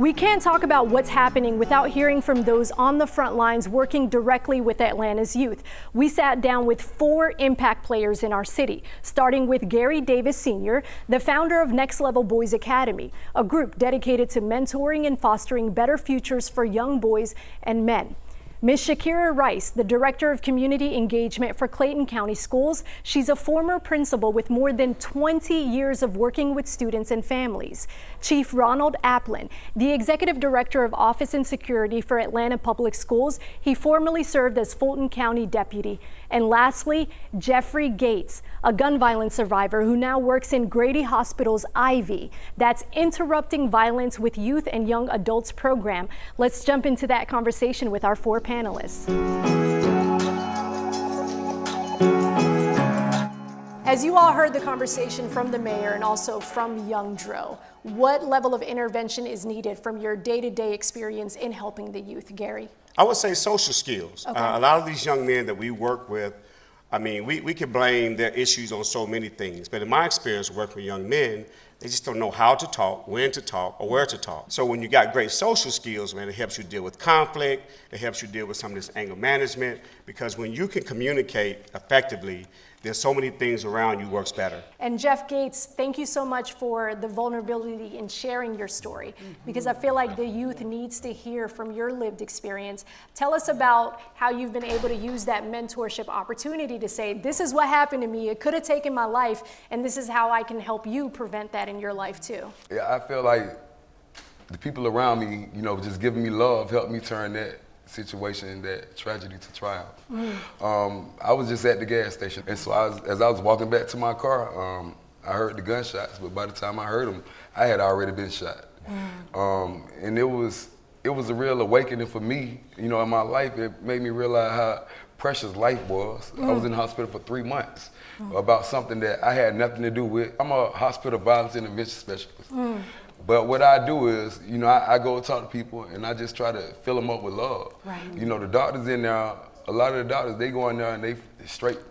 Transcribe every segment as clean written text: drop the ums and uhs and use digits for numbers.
We can't talk about what's happening without hearing from those on the front lines working directly with Atlanta's youth. We sat down with 4 impact players in our city, starting with Gary Davis Sr., the founder of Next Level Boys Academy, a group dedicated to mentoring and fostering better futures for young boys and men. Ms. Shakira Rice, the Director of Community Engagement for Clayton County Schools. She's a former principal with more than 20 years of working with students and families. Chief RONALD APPLIN, the Executive Director of Office and Security for Atlanta Public Schools. He formerly served as Fulton County Deputy. And lastly, Jeffrey Gates, a gun violence survivor who now works in Grady Hospital's IVYY. That's Interrupting Violence with Youth and Young Adults program. Let's jump into that conversation with our 4 panelists. As you all heard the conversation from the mayor and also from Young Dro, what level of intervention is needed from your day-to-day experience in helping the youth, Gary? I would say social skills. Okay. A lot of these young men that we work with, I mean, we can blame their issues on so many things, but in my experience working with young men, they just don't know how to talk, when to talk, or where to talk. So when you got great social skills, man, it helps you deal with conflict, it helps you deal with some of this anger management, because when you can communicate effectively, there's so many things around you works better. And Jeff Gates, thank you so much for the vulnerability in sharing your story, because I feel like the youth needs to hear from your lived experience. Tell us about how you've been able to use that mentorship opportunity to say, this is what happened to me, it could have taken my life, and this is how I can help you prevent that in your life too. Yeah, I feel like the people around me, you know, just giving me love helped me turn that situation, that tragedy to triumph. I was just at the gas station, and so as I was walking back to my car, I heard the gunshots, but by the time I heard them, I had already been shot. And it was a real awakening for me, you know, in my life. It made me realize how precious life was. I was in the hospital for 3 months about something that I had nothing to do with. I'm a hospital violence intervention specialist. But what I do is, you know, I go talk to people and I just try to fill them up with love. Right. You know, the doctors in there, a lot of the doctors, they go in there and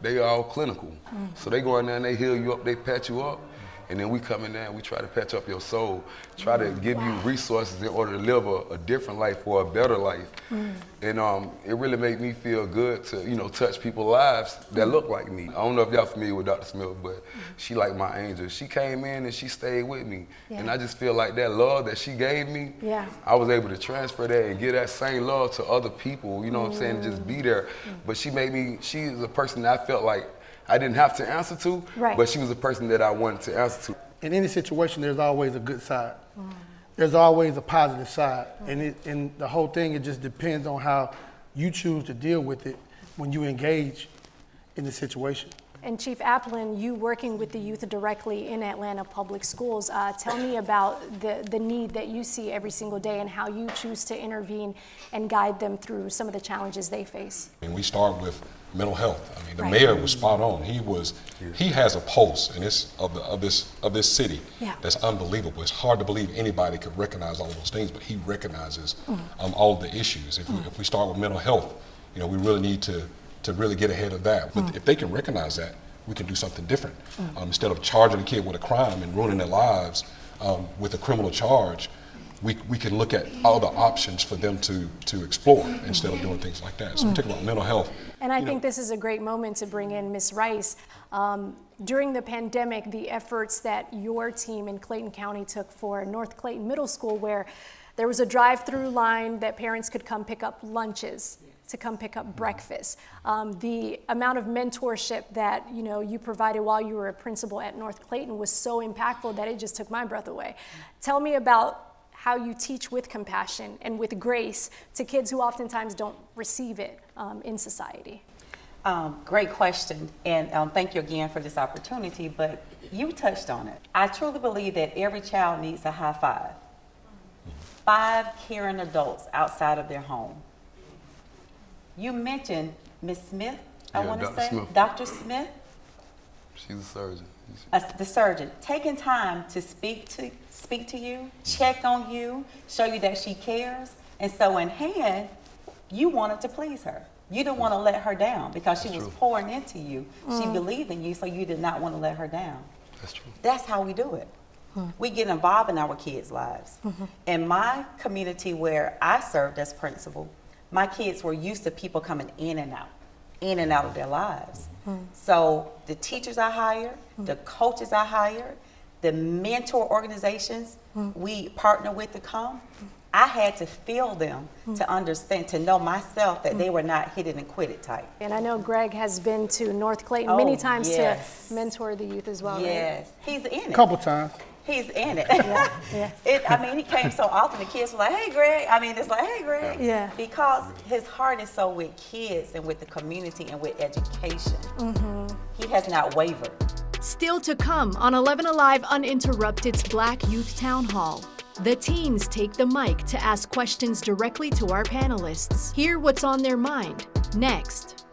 they all clinical. So they go in there and they heal you up, they patch you up. And then we come in there and we try to patch up your soul, try to give you resources in order to live a different life or a better life. And it really made me feel good to, you know, touch people's lives that look like me. I don't know if y'all familiar with Dr. Smith, but she like my angel. She came in and she stayed with me. And I just feel like that love that she gave me, I was able to transfer that and give that same love to other people, you know what I'm saying, just be there. But she is a person that I felt like I didn't have to answer to, but she was a person that I wanted to answer to. In any situation, there's always a good side. There's always a positive side. And the whole thing, it just depends on how you choose to deal with it when you engage in the situation. And Chief Applin, you working with the youth directly in Atlanta Public Schools, tell me about the need that you see every single day and how you choose to intervene and guide them through some of the challenges they face. And we start with mental health. I mean, the mayor was spot on. He has a pulse in of this city that's unbelievable. It's hard to believe anybody could recognize all those things, but he recognizes all of the issues. If we start with mental health, you know, we really need to really get ahead of that. But if they can recognize that, we can do something different. Instead of charging a kid with a crime and ruining their lives with a criminal charge, we can look at all the options for them to explore instead of doing things like that. So we talk about mental health. And I think this is a great moment to bring in Ms. Rice. During the pandemic, the efforts that your team in Clayton County took for North Clayton Middle School, where there was a drive-through line that parents could come pick up lunches, to come pick up breakfast. The amount of mentorship that you provided while you were a principal at North Clayton was so impactful that it just took my breath away. Tell me about how you teach with compassion and with grace to kids who oftentimes don't receive it in society. Great question, and thank you again for this opportunity, but you touched on it. I truly believe that every child needs a high five. 5 caring adults outside of their home. You mentioned Ms. Smith, I want to say, Smith. Dr. Smith. She's a surgeon. The surgeon, taking time to speak to you, check on you, show you that she cares, and so in hand, you wanted to please her. You didn't want to let her down because she was pouring into you. She believed in you, so you did not want to let her down. That's true. That's how we do it. We get involved in our kids' lives. In my community where I served as principal, my kids were used to people coming in and out of their lives. So the teachers I hired, the coaches I hired, the mentor organizations we partner with to come, I had to feel them to understand, to know myself that they were not hit it and quit it type. And I know Greg has been to North Clayton many times to mentor the youth as well, Yes, he's in it. Couple times. He's in it. Yeah. I mean, he came so often, the kids were like, hey, Greg. I mean, it's like, hey, Greg. Yeah. Because his heart is so with kids and with the community and with education. He has not wavered. Still to come on 11 Alive Uninterrupted's Black Youth Town Hall. The teens take the mic to ask questions directly to our panelists. Hear what's on their mind next.